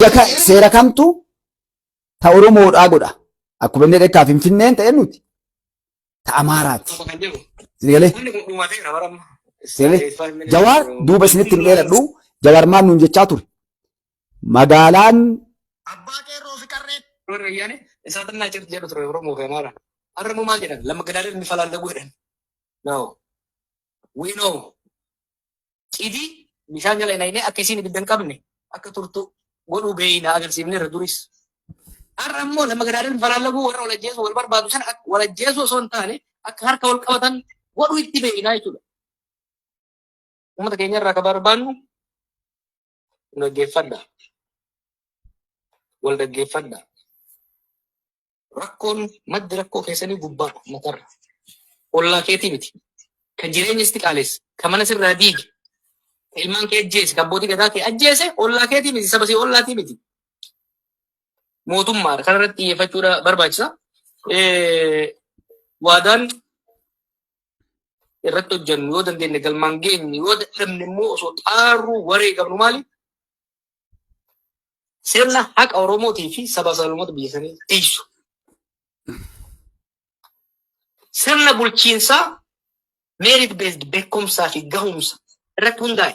seera kamtu ta Oromoodhaa godha. Akkuma inni dheekkaa Finfinneen ta'e nuti ta Amaaraati. Sigalee Jawaar duuba isinitti hin dheeradhu. Jawaar maal nuun jechaa ture. Magaalaan abbaa qeerroo fi qarreen warra yaane isaatannaa cirti jedhu ture Oromoo fi Amaara. Har'ammoo maal jedhan lamma gadaadhaan inni falaalleguu jedhan. No. We know. Cidii bishaan jala hin akka isiin ibidda hin qabne akka turtu godhuu beeyina agarsiifne irra duris. Har'ammoo lamma gadaadhaan falaalleguu warra walajjeessu wal barbaadu sana walajjeessu osoo hin taane akka harka wal qabatan godhuu itti beeyinaa jechuudha. Uummata keenya irraa akka barbaannu dhaggeeffadha. Wal dhaggeeffadha. Rakkoon maddi rakkoo keessanii gubbaa matarra. Ollaa keetii miti. Kan jireenya isti qaaleessa. Kan mana sirraa diige. Kan ilmaan kee ajjeese. Kan abbootii gadaa kee ajjeese ollaa keetii miti. Saba sii ollaatii miti. Mootummaadha. Kana irratti xiyyeeffachuudha barbaachisa. Waadaan irratti hojjennu yoo dandeenye galmaan geenye yoo dadhabne immoo osoo xaaruu waree qabnu maali? Sirna haqa Oromootii fi saba Oromoota biyya sanii dhiisu. Sirna bulchiinsaa merit based beekumsaa fi gahumsa irratti hundaa'e.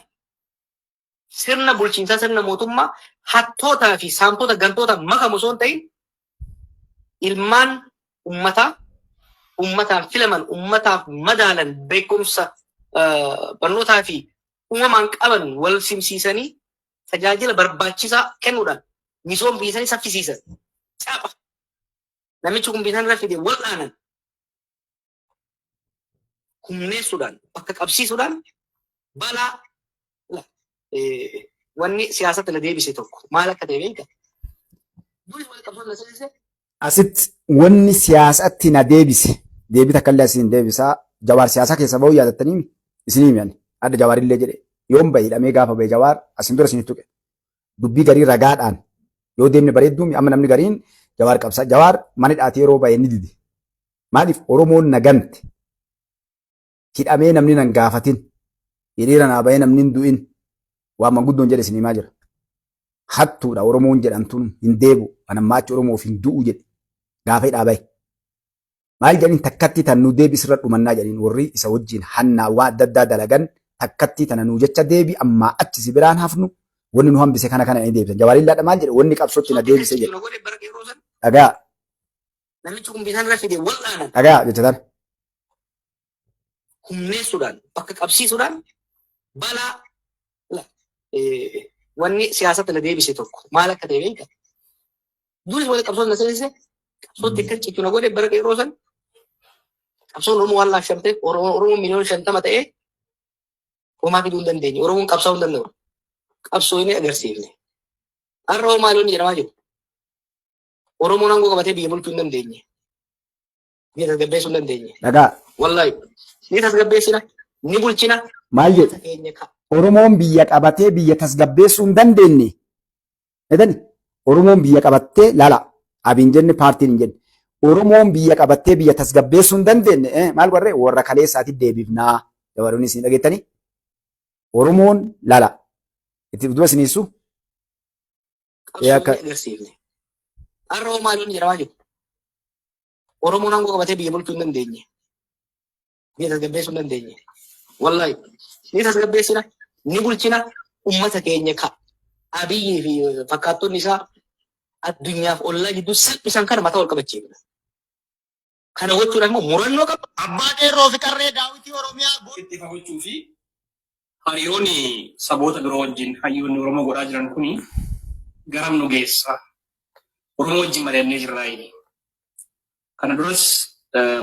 Sirna bulchiinsaa sirna mootummaa hattootaa fi saamtota gantoota makamu osoo hin ta'in ilmaan uummataan filaman uummataaf madaalan beekumsa barnootaa fi uumamaan qaban wal simsiisanii tajaajila barbaachisaa kennuudhaan misooma biyya sanii saffisiisan. Caapha. Namichi kun biyya sanarra fide wal'aanan humneessuudhaan bakka qabsiisuudhaan balaa wanni siyaasatti la deebise tokko maal akka ta'e beeka. Duris wal qabsoon la seese. Asitti wanni siyaasatti na deebise deebita kallee asiin deebisaa Jawaar siyaasa keessa ba'uu yaadattanii isinii mi'an adda Jawaarillee jedhe yoon bahe hidhamee gaafa bahe Jawaar asiin dura isinitti tuqe dubbii garii ragaadhaan yoo deemne bareedduu amma namni gariin Jawaar qabsa. Jawaar mana hidhaatee yeroo bahe ni dide. Maaliif Oromoon nagante hidhamee namni nan gaafatin hiriira naa bahee namni hin du'in waan manguddoon jedhe isin himaa jira. Hattuudha Oromoon jedhamtuun hin deebu anammaa achi Oromoof hin du'u jedhe gaafa hidhaa bahe. Maal jedhin takkatti tan nu deebisirra dhumannaa jedhin warri isa wajjin hannaa waan adda addaa dalagan takkatti tana nu jecha deebi ammaa achi si biraan hafnu wanni nu hambise kana kana ni deebisan. Jawaarillaadha maal jedhe wanni qabsootti na deebise jedhe. Dhagaa. Namichi kun bishaan irra fide wal'aanan. Dhagaa jechatan. Humneessuudhaan bakka qabsiisuudhaan balaa wanni siyaasatti la deebise tokko maal akka ta'e beeka. Duris wal qabsoon la seese qabsootti akka cichuna godhe bara qeerroo san qabsoon Oromoo waan laashamteef Oromoo miliyoona 50 ta'ee homaa fiduu hin dandeenye. Oromoon qabsaa'uu hin danda'u. Qabsoo inni agarsiifne. Har'a hoo maal jedhamaa jiru? Oromoon aangoo qabatee biyya bulchuu hin dandeenye. Biyya tasgabbeessuu hin dandeenye. Dhagaa. Wallaahi. Ni tasgabbeessina. Ni bulchina. Maal jedhe? Oromoon biyya qabatee biyya tasgabbeessuu hin dandeenye. Edani Oromoon biyya qabattee lala abiin jenne paartiin hin jenne. Oromoon biyya qabattee biyya tasgabbeessuu hin dandeenye maal warree warra kaleessaatti deebifnaa dabaluun isin dhageettanii. Oromoon lala itti duba isiniisu. Har'a hoo maal jedhamaa jiru? Oromoon aangoo qabatee biyya bulchuu hin dandeenye. Biyya tasgabbeessuu hin dandeenye. Wallaahi. Ni tasgabbeessina. Ni bulchina. Uummata keenya ka Abiyyii fi fakkaattonni isaa addunyaaf ollaa jidduu salphisan kana mataa ol qabachiifna. Kana gochuudhaaf immoo murannoo qaba. Abbaa qeerroo fi qarree daawwitii Oromiyaa itti fagachuu fi hariiroon saboota biroo wajjin hayyoonni Oromoo godhaa jiran kuni garam nu geessa. Oromoo wajjin mari'annee jirraa. Kana duras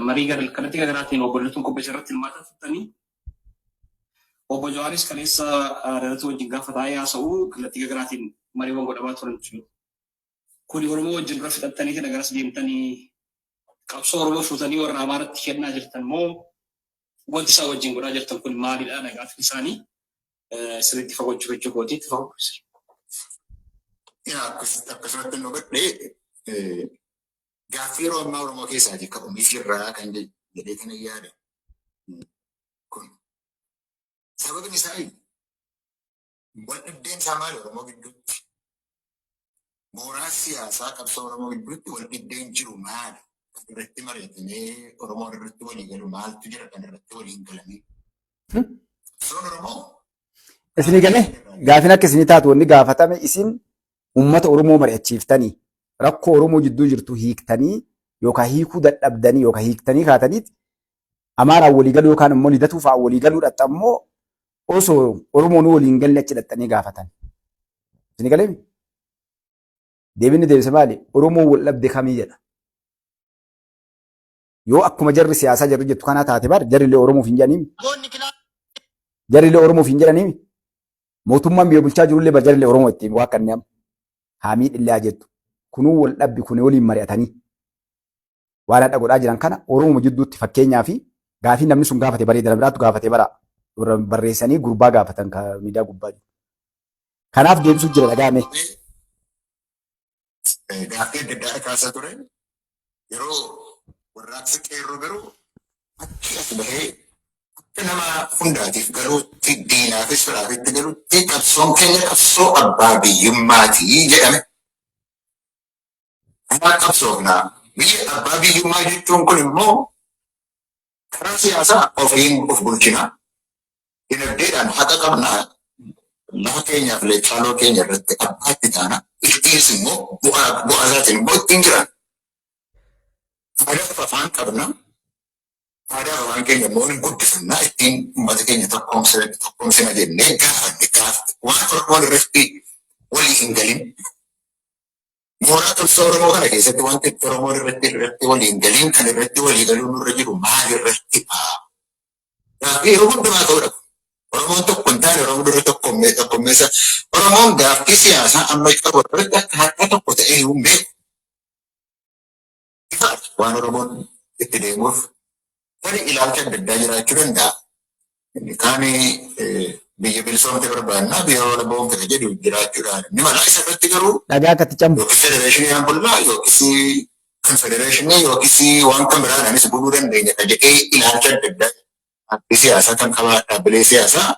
marii kanatti garaatiin obboleettiin qopheessa irratti hirmaataa turtanii obbo Jawaaris kaleessa dhalatu wajjin gaafa taa'ee haasa'u kallattii garaatiin mariiwwan godhamaa turan jechuudha. Kuni Oromoo wajjin dura fixattanii garas deemtanii qabsoo Oromoo fuutanii warra Amaaratti kennaa jirtan moo wanti isaa wajjin godhaa jirtan kun maalidha nagaaf isaanii sirriitti fagachuu jechuu gootiitti fagachuu. Akkasumatti nu godhee gaaffii yeroo ammaa Oromoo keessaati ka'umii firraa kan jedhee kana yaada. Kun sababni isaa wal dhibdeen isaa maali Oromoo gidduutti? mooraa siyaasaa qabsoo Oromoo gidduutti wal dhibbeen jiru maali? Irratti mari'atamee Oromoon irratti walii galu maaltu jira kan irratti waliin galanii? Qabsoon Oromoo Isinii galee gaafin akka isinii taatu wanni gaafatame isin uummata Oromoo mari'achiiftanii rakkoo Oromoo jidduu jirtu hiiktanii yookaan hiikuu dadhabdanii yookaan hiiktanii kaataniiti Amaaraan walii galuu yookaan immoo Lidatuu fa'aa walii galuu dhaxxammoo osoo Oromoon waliin galle achi dhaxxanii gaafatan. Isinii galee deebinni deebise maali? Oromoon wal dhabde kamii jedha. Yoo akkuma jarri siyaasaa jarri jettu kanaa taate bar jarri Oromoof hin jedhaniimi. Jarri Oromoof hin jedhaniimi. Mootummaan biyya bulchaa jirullee bar jarri Oromoo ittiin waa kanneen amma. Haamii dhillaa jettu. Kunuu wal dhabbi kun waliin mari'atanii. Waan adda godhaa jiran kana Oromoo jidduutti fakkeenyaa fi gaafii namni sun gaafate bareeda biraatu gaafate bara barreessanii gurbaa gaafatan miidiyaa gubbaa jiru. Kanaaf deebisuu jira dhagaame. Gaaffii adda addaa kaasaa ture. Yeroo warraaqsa qeerroo garuu achi as bahee akka nama hundaatiif galuutti diinaafis firaafitti galuutti qabsoon keenya qabsoo abbaa biyyummaatii jedhame. Abbaa qabsoofnaa biyya abbaa biyyummaa jechuun kun immoo karaa siyaasaa ofiin of bulchinaa dinagdeedhaan haqa qabnaa lafa keenyaaf leechaaloo keenya irratti abbaatti taana ittiinis immoo bu'aa isaatiin immoo ittiin jiran. Aadaa afaan qabna. Aadaa afaan keenya immoo ni guddifannaa ittiin uummata keenya tokkoomsina jennee gaafanne gaafate. Waan Oromoon irratti walii hin galin. Mooraa qabsoo Oromoo kana keessatti wanti Oromoon irratti walii hin galin kan irratti walii galuu nurra jiru maal irratti ba'a? Gaaffii yeroo hundumaa ta'udha. Oromoon tokko hin taane Oromoo dura tokkommeessa. Oromoon gaaffii siyaasaa amma qabu irratti akka harka tokko ta'ee hin beeku. Waan Oromoon itti deemuuf tarii ilaalcha adda addaa jiraachuu danda'a. Inni kaan biyya bilisoomte barbaannaa biyya wal boomte ka jedhu jiraachuudhaan. Inni malaa isa irratti garuu Dhagaa akkatti cambu. yookiis federeeshinii hambullaa yookiis konfedereeshinii yookiis waan kan biraadhaanis buluu dandeenya ka jedhee ilaalcha adda addaa dhaabbilee siyaasaa kan qabaa dhaabbilee siyaasaa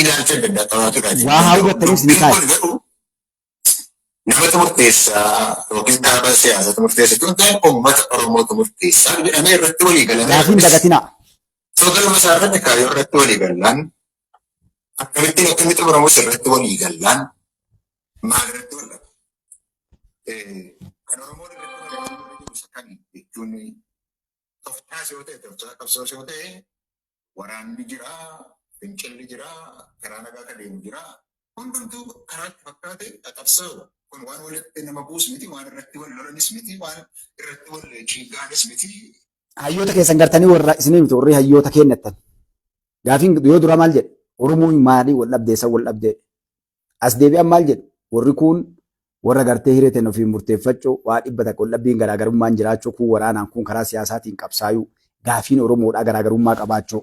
ilaalcha adda addaa qabaatudha. Waa haa hubattaniif ni Kun garuu namatu murteessaa yookiin dhaaba siyaasatu murteessa jechuun ta'an uummata Oromootu murteessaa jedhamee irratti walii galamee. Gaafiin dagatinaa. Galma isaa irratti kaayyoo irratti walii gallaan akkamitti Oromoos irratti walii gallaan maal irratti wal dhabu? Kan Oromoon irratti walii galuu jiru isa kami jechuun toftaas yoo ta'e toftaa qabsoos yoo ta'e waraanni jira, fincilli jira, karaa nagaa kan deemu jira. Hundumtuu karaatti fakkaate qabsoo. Kun waan walitti nama buusu miti, waan irratti wal lolanis miti, waan irratti wal ciigaanis miti. Hayyoota keessan gartanii warra isinii miti warri hayyoota kennatan. Gaafiin yoo dura maal jedhe Oromoon maalii wal dhabdee isa wal dhabdee. As deebi'an maal jedhe warri kun warra gartee hireeteen ofiin murteeffachuu waa dhibba takka wal dhabbiin garaagarummaan jiraachuu kun waraanaan kun karaa siyaasaatiin qabsaayuu gaafiin Oromoodhaa garaagarummaa qabaachuu.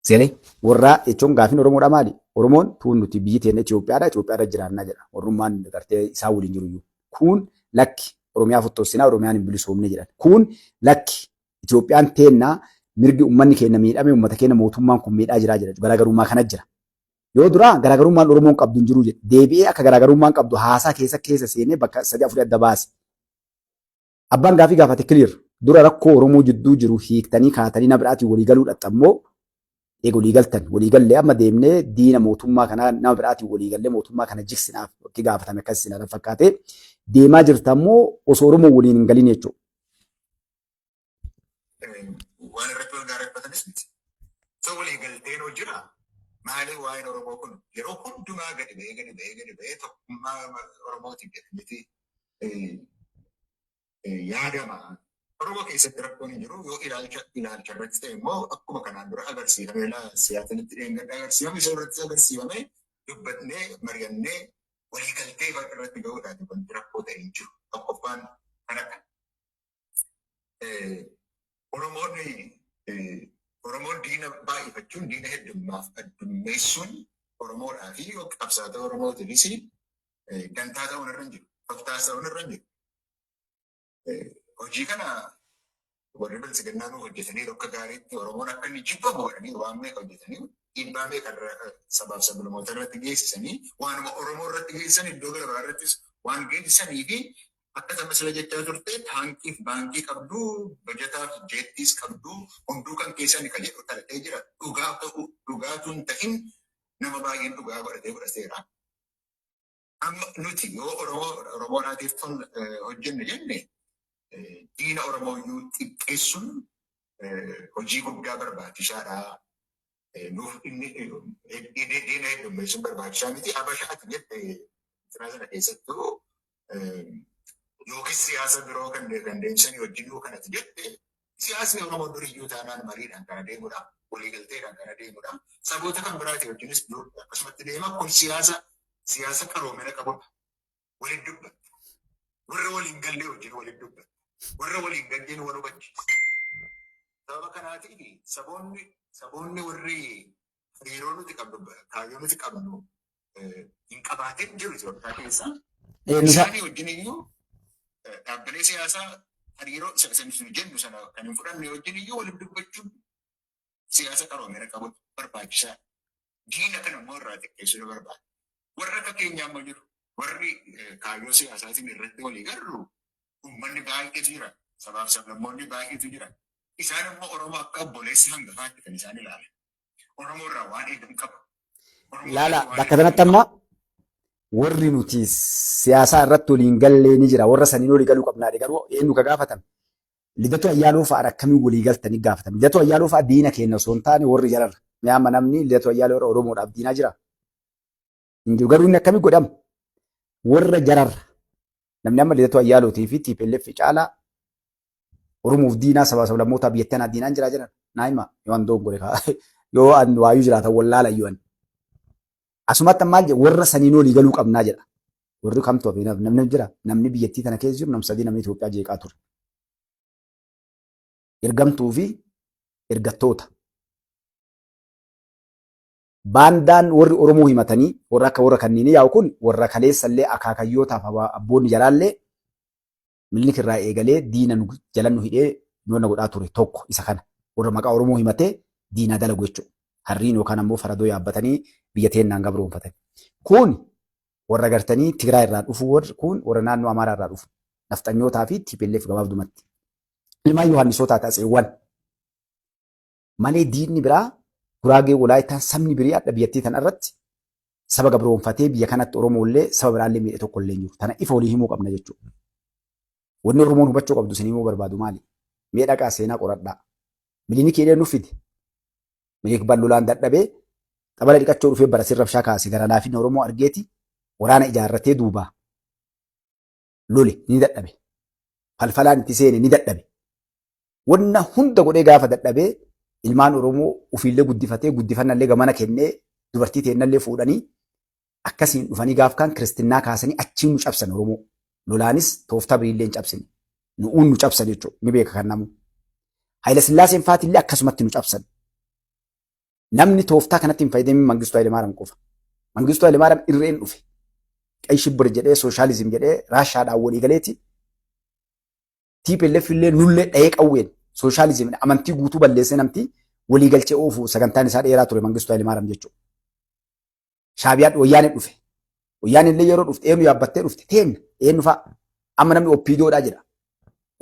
Seelee warraa jechuun gaafiin Oromoodhaa maali? Oromoon tuun nuti biyyi teenya Itoophiyaadha jiraannaa jedha. Warrummaan gartee isaa waliin jiru. Kun lakki Oromiyaa fottoosinaa Oromiyaan hin bilisoomne jedhan. Kun lakki Itoophiyaan teennaa mirgi uummanni keenya miidhame uummata keenya mootummaan kun miidhaa jiraa jedha. Garaagarummaa kana jira. Yoo duraa garaagarummaan Oromoon qabdu hin jiru jedhe. Deebi'ee akka garaagarummaan qabdu haasaa keessa seenee bakka 3-4 adda baase. Abbaan gaafii gaafate kiliir dura rakkoo Oromoo jidduu jiru hiiktanii kaatanii na biraatiin walii galuu dhaxxammoo eega walii galtan walii gallee amma deemnee diina mootummaa kanaa nama biraatiin walii gallee mootummaa kana jigsinaaf bakki gaafatame akkas isin fakkaatee deemaa jirtammoo osoo Oromoo waliin hin galin jechuudha. Waan irratti wal gaarreeffatanis miti. Isa walii galteen hojjira. Maali waa'een Oromoo kun yeroo hundumaa gadi ba'ee tokkummaa Oromootiif jedhameti yaadama. Oromoo keessatti rakkoon hin jiru yoo ilaalcha irratti ta'e immoo akkuma kanaan dura agarsiifame siyaasanitti dheengadda agarsiifame isa irratti agarsiifame dubbatnee mari'annee waliigaltee irratti ga'uudhaan wanti rakkoo ta'e hin jiru. Tokkoffaan kanadha. Oromoon diina baay'ifachuun diina heddummaaf addummeessuun Oromoodhaa fi qabsaa'ota Oromootiifis dantaa ta'uun irra hin jiru. Toftaas ta'uun irra hin jiru. Hojii kana warri bilisiginnaa nuuf hojjetanii akka gaariitti Oromoon akka inni jibbamu godhanii waan meeqa hojjetanii dhiibbaa meeqa sabaaf sablammoota irratti geessisanii waanuma Oromoo irratti geessisan iddoo gara biraa irrattis waan geessisanii fi akkasuma sila jechaa turte taankii fi baankii qabdu, bajataa fi jeettiis qabdu, hunduu kan keessan kan jedhu talatee jira. Dhugaatu hin ta'in nama baay'een dhugaa godhatee fudhateera. Amma nuti yoo Oromoodhaatiif hojjenne jenne diina Oromoo xiqqeessuun hojii guddaa barbaachisaadha. Nuuf diina heddummeessuun barbaachisaa miti. Habashaati jette sana keessattuu yookiin siyaasa biroo kan deemsanii hojjennuu kanatti jette siyaasni Oromoo duriyyuu taanaan mariidhaan kana deemudha. Waliigalteedhaan kana deemudha. Saboota kan biraati wajjinis akkasumatti deema. Kun siyaasa qaroomina qabudha. Waliin dubbatu. Warra waliin gallee wajjin waliin dubbatu. Warra waliin galleen wal hubachiisa. Sababa kanaatiin saboonni warri hariiroo nuti qabnu kaayyoo nuti qabnu hin qabaatin jiru Itoophiyaa keessa. Isaanii wajjin iyyuu dhaabbilee siyaasaa hariiroo isa jennu sana kan hin fudhanne wajjin iyyuu waliin dubbachuun siyaasa qaroomina qabu barbaachisaa. Diina kana immoo irraa xiqqeessuu barbaada. Warra akka keenyaa amma jiru warri kaayyoo siyaasaatiin irratti walii garuu uummanni baay'eetu jira. Sabaaf sablammoonni baay'eetu jira. Isaan immoo Oromoo akka obboleessi hangafaatti kan isaan ilaalan. Oromoo irraa waan eegan qabu. Laala bakka kanatti amma warri nuti siyaasaa irratti waliin gallee ni jira. Warra saniin walii galuu qabnaa garuu eenyu ka gaafatan? Lidatu Ayyaaloo fa'aa akkamiin walii galtanii gaafatan? Lidatu Ayyaaloo fa'aa diina keenya osoo hin taane warri jararra. Mi'aama namni Lidatu Ayyaaloo Oromoodhaaf diinaa jira. Hinjiru garuu inni akkamii godhama? Warra jararra. Namni amma Lidatu Ayyaalootii fi TPLF caalaa Oromoof diinaa sabaa sablammootaa biyyattii anaa diinaan jiraa jiran. Naayima yoo an doon godhe yoo an waayuu jiraatan wallaala iyyuu an. Asumatti maal jedhe warra saniin walii galuu qabnaa jedha. Warri kamtu hafe namni jira. Namni biyyattii tana keessa jiru nam sadii namni Itoophiyaa jeeqaa ture. Ergamtuu fi ergattoota. Baandaan warri Oromoo himatanii warra akka warra kanneenii yaa'u kun warra kaleessallee akaakayyootaaf abboonni jalaallee milli irraa eegalee diina jala nu hidhee nu godhaa ture tokko isa kana. Warra maqaa Oromoo himatee diinaa dalagu jechuudha. Harriin yookaan ammoo faradoo yaabbatanii biyya teennaan gabroonfatan. Kun warra gartanii Tigraay irraa dhufu warri kun warra naannoo Amaaraa irraa dhufu. Nafxanyootaa fi TPLF gabaabdumatti. Ilmaan Yohaannisootaa taasiseewwan. Malee diinni biraa Guraagee Walaayittaan sabni birii adda biyyattii tana irratti saba gabroonfatee biyya kanatti Oromoollee saba biraallee miidhe tokko illee jiru. Tana ifa walii himuu qabna jechuudha. Wanni Oromoon hubachuu qabdu isin himuu barbaadu maali? Mee dhaqaa seenaa qoradhaa. Miliini keedee nuuf fide. Miliik bal'ulaan dadhabee qabala dhiqachuu dhufee bara sirra bishaa kaase gara laafina Oromoo argeeti waraana ijaarratee duubaa lole ni dadhabe. Falfalaan itti seene ni dadhabe. Wanna hunda godhee gaafa dadhabee ilmaan Oromoo ofiillee guddifatee guddifannallee gamana kennee dubartii teennallee fuudhanii akkasiin dhufanii gaaf kan kiristinnaa kaasanii achiin nu cabsan Oromoo. Lolaanis tooftaa biriillee hin cabsine. Nu'uun nu cabsan jechuudha. Ni beeka kan namu. Haayila Sillaaseen faatillee akkasumatti nu cabsan. Namni tooftaa kanatti hin fayyadamin Mangistuu Hayilemaariyaam qofa. Mangistuu Hayilemaariyaam irreen dhufe. Qay shibbir jedhee sooshaalizim jedhee raashaadhaan walii galeeti. TPLF illee nullee dha'ee qawween sooshaalizimiin amantii guutuu balleessee namti walii galchee oofu sagantaan isaa dheeraa ture Mangistuu Hayilemaariyaam jechuudha. Shaabiyaan wayyaanee dhufe. Wayyaanee illee yeroo dhufte eenyu yaabbattee dhufte teenna eenyu fa'a amma namni oppiidoodhaa jedha.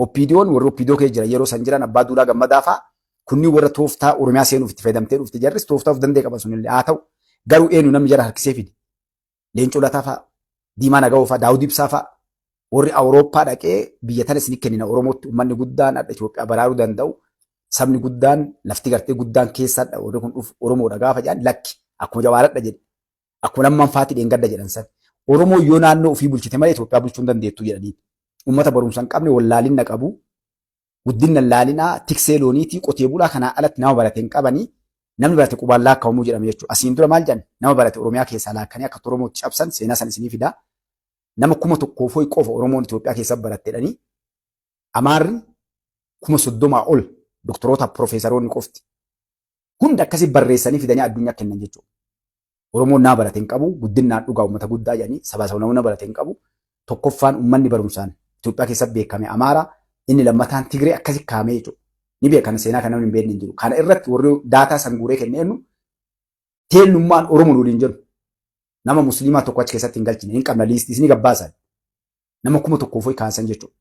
Oppiidoon warri oppiidoo keessa jira yeroo san jiran abbaa duulaa gammadaa fa'a kunni warra tooftaa Oromiyaa seenuuf itti fayyadamtee dhufte jarris tooftaa of danda'e qaba sunillee haa ta'u garuu eenyu namni jara harkisee fide. Leencoo Lataa fa'a Diimaa Nagahoo fa'a Daawud Ibsaa fa'a warri Awurooppaa dhaqee biyya tana isin kennina Oromootti uummanni guddaan adda Itoophiyaa baraaruu danda'u sabni guddaan lafti gartee guddaan keessadha warri kun dhufu Oromoodha gaafa jedhan lakki akkuma jawaaradha jedhe akkuma lamman faati dheengadda jedhan san Oromoo yoo naannoo ofii bulchite malee Itoophiyaa bulchuu hin dandeettu jedhanii uummata barumsa hin qabne wallaalinna qabu guddinna laalinaa tiksee looniitii qotee bulaa kanaa alatti nama barate hin qabanii namni barate qubaan laakkaa'amuu jedhama jechuudha. Asiin dura maal jedhan nama barate Oromiyaa keessaa laakkanii akka Oromootti cabsan seenaa san isinii fidaa. Nama 1,000 qofa Oromoon Itoophiyaa keessatti barattedhanii Amaarri 30,000 ol doktoroota piroofeesaroonni qofti. Hunda akkasii barreessanii fidanii addunyaa kennan jechuudha. Oromoon nama barate hin qabu guddinaan dhugaa uummata guddaa jedhanii sabaa nama barate hin qabu tokkoffaan uummanni barumsaan Itoophiyaa keessatti beekame Amaaraa inni lammataan Tigree akkasii kaamee jechuudha. Ni beekan seenaa kan namni hin beekne hin jiru. Kana irratti warri daataa san guuree kenneenu teellummaan Oromoon waliin jiru. Nama musliimaa tokko achi keessatti hin galchine hin qabna liistii ni gabbaasan. nama 1,000 kaasan jechuudha.